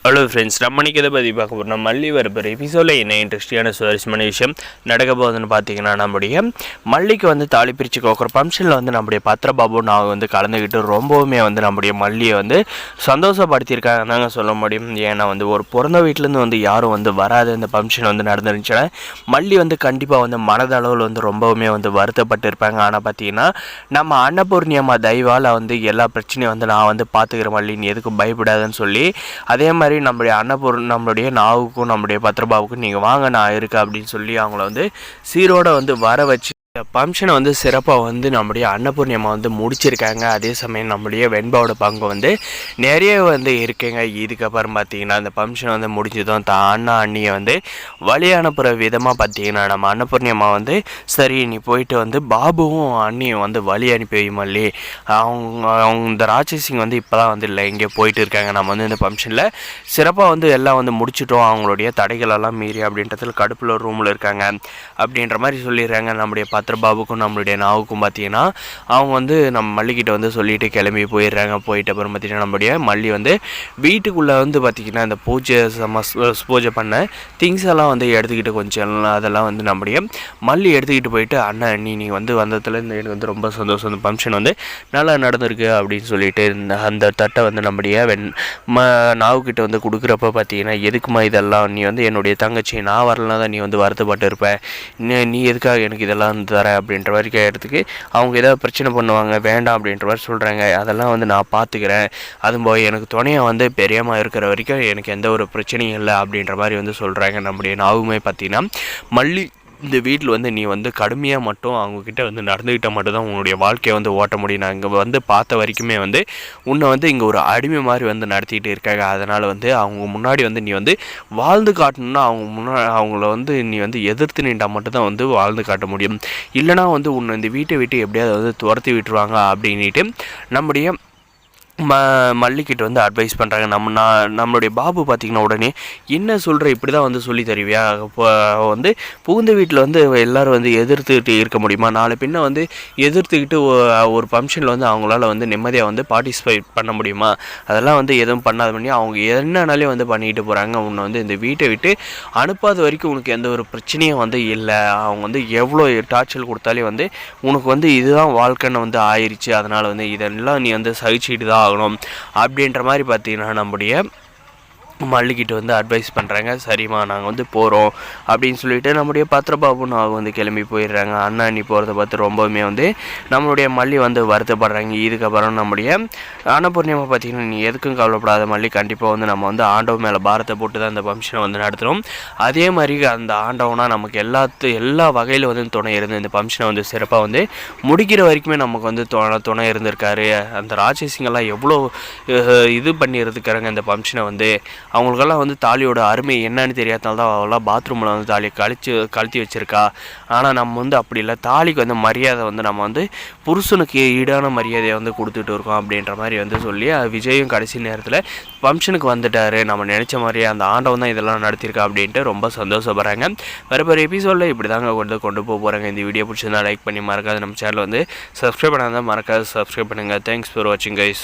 Hello friends, நம்ம இன்றைக்கி இதை பற்றி பார்க்க போகிறோம். மல்லி வரப்போகிற எபிசோடில் என்ன இன்ட்ரெஸ்டிங்கான சுவாரஸ்யமான விஷயம் நடக்க போகுதுன்னு பார்த்தீங்கன்னா, நம்முடைய மல்லிக்கு வந்து தாலி பிரித்து கோக்குற ஃபங்க்ஷனில் வந்து நம்முடைய பத்திரபாபு நான் வந்து கலந்துக்கிட்டு ரொம்பவுமே வந்து நம்முடைய மல்லியை வந்து சந்தோஷப்படுத்தியிருக்காங்க தாங்க சொல்ல முடியும். ஏன்னா வந்து ஒரு பிறந்த வீட்டிலேருந்து வந்து யாரும் வந்து வராது இந்த ஃபங்க்ஷன் வந்து நடந்துருந்துச்சுன்னா மல்லி வந்து கண்டிப்பாக வந்து மனதளவில் வந்து ரொம்பவுமே வந்து வருத்தப்பட்டு இருப்பாங்க. ஆனால் பார்த்தீங்கன்னா நம்ம அன்னபூர்ணியம்மா தயவால் வந்து எல்லா பிரச்சனையும் வந்து நான் வந்து பார்த்துக்கிறேன் மல்லின்னு எதுக்கும் பயப்படாதுன்னு சொல்லி, அதே மாதிரி நம்மளுடைய நாவுக்கும் நம்முடைய பத்திரபாவுக்கும் நீங்கள் வாங்க நான் இருக்கேன் அப்படின்னு சொல்லி அவங்கள வந்து சீரோட வந்து வர வச்சு இந்த ஃபங்க்ஷனை வந்து சிறப்பாக வந்து நம்முடைய அன்னபூர்ணியம்மா வந்து முடிச்சிருக்காங்க. அதே சமயம் நம்முடைய வெண்பாவோட பங்கு வந்து நிறைய வந்து இருக்குங்க. இதுக்கப்புறம் பார்த்தீங்கன்னா இந்த ஃபங்க்ஷன் வந்து முடிஞ்சதும் அண்ணா அண்ணியை வந்து வழி அனுப்புகிற விதமாக பார்த்தீங்கன்னா நம்ம அன்னபூர்ணியம்மா வந்து சரி நீ போயிட்டு வந்து பாபுவும் அண்ணியும் வந்து வழி அனுப்பி வைமல்லி, அவங்க இந்த ராட்சசிங் வந்து இப்போ தான் வந்து இல்லை இங்கே போயிட்டு இருக்காங்க, நம்ம வந்து இந்த ஃபங்க்ஷனில் சிறப்பாக வந்து எல்லாம் வந்து முடிச்சிட்டோம் அவங்களுடைய தடைகளெல்லாம் மீறி அப்படின்றதுல கடுப்பில் ஒரு ரூமில் இருக்காங்க அப்படின்ற மாதிரி சொல்லிடுறாங்க. நம்முடைய பத்திரபாபுக்கும் நம்மளுடைய நாவுக்கும் பார்த்தீங்கன்னா அவங்க வந்து நம்ம மல்லிக்கிட்ட வந்து சொல்லிட்டு கிளம்பி போயிடுறாங்க. போயிட்ட அப்புறம் பார்த்தீங்கன்னா நம்மளுடைய மல்லி வந்து வீட்டுக்குள்ளே வந்து பார்த்திங்கன்னா இந்த பூஜை பண்ண திங்ஸ் எல்லாம் வந்து எடுத்துக்கிட்டு கொஞ்சம் அதெல்லாம் வந்து நம்முடைய மல்லி எடுத்துக்கிட்டு போயிட்டு அண்ணன் நீ வந்து வந்ததுலேருந்து எனக்கு வந்து ரொம்ப சந்தோஷம், இந்த ஃபங்க்ஷன் வந்து நல்லா நடந்திருக்கு அப்படின்னு சொல்லிட்டு அந்த தட்டை வந்து நம்முடைய நாவுக்கிட்ட வந்து கொடுக்குறப்ப பார்த்தீங்கன்னா எதுக்குமா இதெல்லாம், நீ வந்து என்னுடைய தங்கச்சி நான் வரலனா தான் நீ வந்து வருத்தப்பட்டு இருப்ப, நீ எதுக்காக எனக்கு இதெல்லாம் தர அப்படின்ற மாதிரி கேட்கறதுக்கு அவங்க ஏதாவது பிரச்சனை பண்ணுவாங்க வேண்டாம் அப்படின்ற மாதிரி சொல்கிறாங்க. அதெல்லாம் வந்து நான் பார்த்துக்கிறேன், அதுவும் போய் எனக்கு துணையாக வந்து பெரியம்மா இருக்கிற வரைக்கும் எனக்கு எந்த ஒரு பிரச்சனையும் இல்லை அப்படின்ற மாதிரி வந்து சொல்கிறாங்க. நம்முடைய நாவுமே பார்த்தீங்கன்னா மல்லி இந்த வீட்டில் வந்து நீ வந்து கடுமையாக மட்டும் அவங்கக்கிட்ட வந்து நடந்துக்கிட்டால் மட்டும்தான் உன்னுடைய வாழ்க்கையை வந்து ஓட்ட முடியும். நான் இங்கே வந்து பார்த்த வரைக்குமே வந்து உன்னை வந்து இங்கே ஒரு அடிமை மாதிரி வந்து நடத்திக்கிட்டு இருக்காங்க. அதனால் வந்து அவங்க முன்னாடி வந்து நீ வந்து வாழ்ந்து காட்டணுன்னா அவங்கள வந்து நீ வந்து எதிர்த்து நின்றால் மட்டும்தான் வந்து வாழ்ந்து காட்ட முடியும், இல்லைனா வந்து உன்னை இந்த வீட்டை விட்டு எப்படியாவது வந்து துரத்தி விட்டுருவாங்க அப்படின்ட்டு நம்முடைய மல்லிக்கிட்ட வந்து அட்வைஸ் பண்ணுறாங்க. நம்மளுடைய பாபு பார்த்திங்கன்னா உடனே என்ன சொல்கிற, இப்படி தான் வந்து சொல்லி தருவியா, இப்போ வந்து புகுந்த வீட்டில் வந்து எல்லோரும் வந்து எதிர்த்துக்கிட்டு இருக்க முடியுமா, நாளை பின்ன வந்து எதிர்த்துக்கிட்டு ஒரு ஃபங்க்ஷனில் வந்து அவங்களால வந்து நிம்மதியாக வந்து பார்ட்டிசிபேட் பண்ண முடியுமா, அதெல்லாம் வந்து எதுவும் பண்ணாத பண்ணி அவங்க என்னன்னாலே வந்து பண்ணிக்கிட்டு போகிறாங்க. உன்னை வந்து இந்த வீட்டை விட்டு அனுப்பாத வரைக்கும் உனக்கு எந்த ஒரு பிரச்சனையும் வந்து இல்லை, அவங்க வந்து எவ்வளோ டார்ச்சர் கொடுத்தாலே வந்து உனக்கு வந்து இதுதான் வாழ்க்கைன்னு வந்து ஆயிடுச்சு, அதனால் வந்து இதெல்லாம் நீ வந்து சகிச்சுக்கிட்டு தான் ஆகணும் அப்படின்ற மாதிரி பார்த்தீங்கன்னா நம்முடைய மல்லிக்கிட்ட வந்து அட்வைஸ் பண்ணுறாங்க. சரிம்மா நாங்கள் வந்து போகிறோம் அப்படின்னு சொல்லிட்டு நம்முடைய பத்திரபாபு நாங்கள் வந்து கிளம்பி போயிடுறாங்க. அண்ணா அண்ணி போகிறத பார்த்து ரொம்பவுமே வந்து நம்மளுடைய மல்லி வந்து வருத்தப்படுறாங்க. இதுக்கப்புறம் நம்முடைய அன்னபூர்ணியமாக பார்த்திங்கன்னா நீ எதுக்கும் கவலைப்படாத மல்லி, கண்டிப்பாக வந்து நம்ம வந்து ஆண்டவன் மேலே பாரத்தை போட்டு தான் இந்த ஃபங்க்ஷனை வந்து நடத்துகிறோம், அதே மாதிரி அந்த ஆண்டவனா நமக்கு எல்லா வகையில் வந்து துணை இருந்து இந்த ஃபங்க்ஷனை வந்து சிறப்பாக வந்து முடிக்கிற வரைக்குமே நமக்கு வந்து துணை இருந்திருக்காரு. அந்த ராட்சசிங்கெல்லாம் எவ்வளோ இது பண்ணியிருந்துருக்காங்க இந்த ஃபங்க்ஷனை வந்து, அவங்களுக்கெல்லாம் வந்து தாலியோட அருமை என்னன்னு தெரியாதனால தான் அவெல்லாம் பாத்ரூமில் வந்து தாலியை கழுத்தி வச்சுருக்கா. ஆனால் நம்ம வந்து அப்படி இல்லை, தாலிக்கு வந்து மரியாதை வந்து நம்ம வந்து புருஷனுக்கு ஈடான மரியாதையை வந்து கொடுத்துட்டு இருக்கோம் அப்படின்ற மாதிரி வந்து சொல்லி விஜயும் கடைசி நேரத்தில் ஃபங்க்ஷனுக்கு வந்துட்டார், நம்ம நினச்ச மாதிரியே அந்த ஆண்டவன் தான் இதெல்லாம் நடத்தியிருக்கா அப்படின்ட்டு ரொம்ப சந்தோஷப்படுறாங்க. வேறு எபிசோடில் இப்படி தாங்க கொண்டு போக போகிறாங்க. இந்த வீடியோ பிடிச்சிருந்தா லைக் பண்ணி மறக்காது, நம்ம சேனல் வந்து சப்ஸ்கிரைப் பண்ணாதான் மறக்காது சப்ஸ்கிரைப் பண்ணுங்கள். தேங்க்ஸ் ஃபார் வாட்சிங் கைஸ்.